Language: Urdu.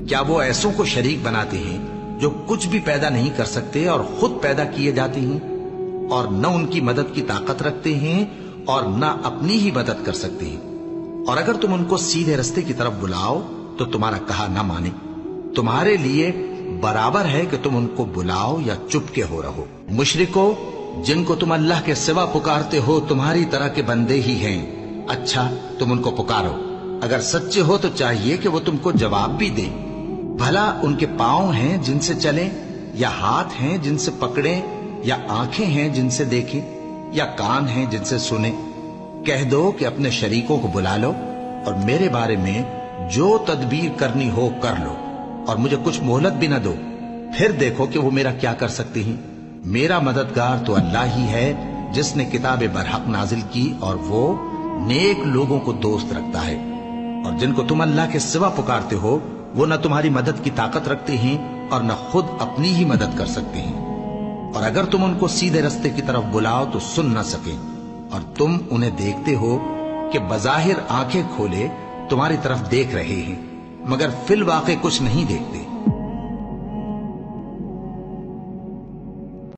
کیا وہ ایسوں کو شریک بناتے ہیں جو کچھ بھی پیدا نہیں کر سکتے اور خود پیدا کیے جاتے ہیں، اور نہ ان کی مدد کی طاقت رکھتے ہیں اور نہ اپنی ہی مدد کر سکتے ہیں؟ اور اگر تم ان کو سیدھے رستے کی طرف بلاؤ تو تمہارا کہا نہ مانے، تمہارے لیے برابر ہے کہ تم ان کو بلاؤ یا چپ کے ہو رہو۔ مشرکو، جن کو تم اللہ کے سوا پکارتے ہو تمہاری طرح کے بندے ہی ہیں، اچھا تم ان کو پکارو، اگر سچے ہو تو چاہیے کہ وہ تم کو جواب بھی دیں۔ بھلا ان کے پاؤں ہیں جن سے چلیں، یا ہاتھ ہیں جن سے پکڑیں، یا آنکھیں ہیں جن سے دیکھیں، یا کان ہیں جن سے سنیں؟ کہہ دو کہ اپنے شریکوں کو بلا لو اور میرے بارے میں جو تدبیر کرنی ہو کر لو، اور مجھے کچھ مہلت بھی نہ دو، پھر دیکھو کہ وہ میرا کیا کر سکتے ہیں۔ میرا مددگار تو اللہ ہی ہے جس نے کتاب برحق نازل کی، اور وہ نیک لوگوں کو دوست رکھتا ہے۔ اور جن کو تم اللہ کے سوا پکارتے ہو وہ نہ تمہاری مدد کی طاقت رکھتے ہیں اور نہ خود اپنی ہی مدد کر سکتے ہیں، اور اگر تم ان کو سیدھے رستے کی طرف بلاؤ تو سن نہ سکیں، اور تم انہیں دیکھتے ہو کہ بظاہر آنکھیں کھولے تمہاری طرف دیکھ رہے ہیں مگر فی الواقع کچھ نہیں دیکھتے۔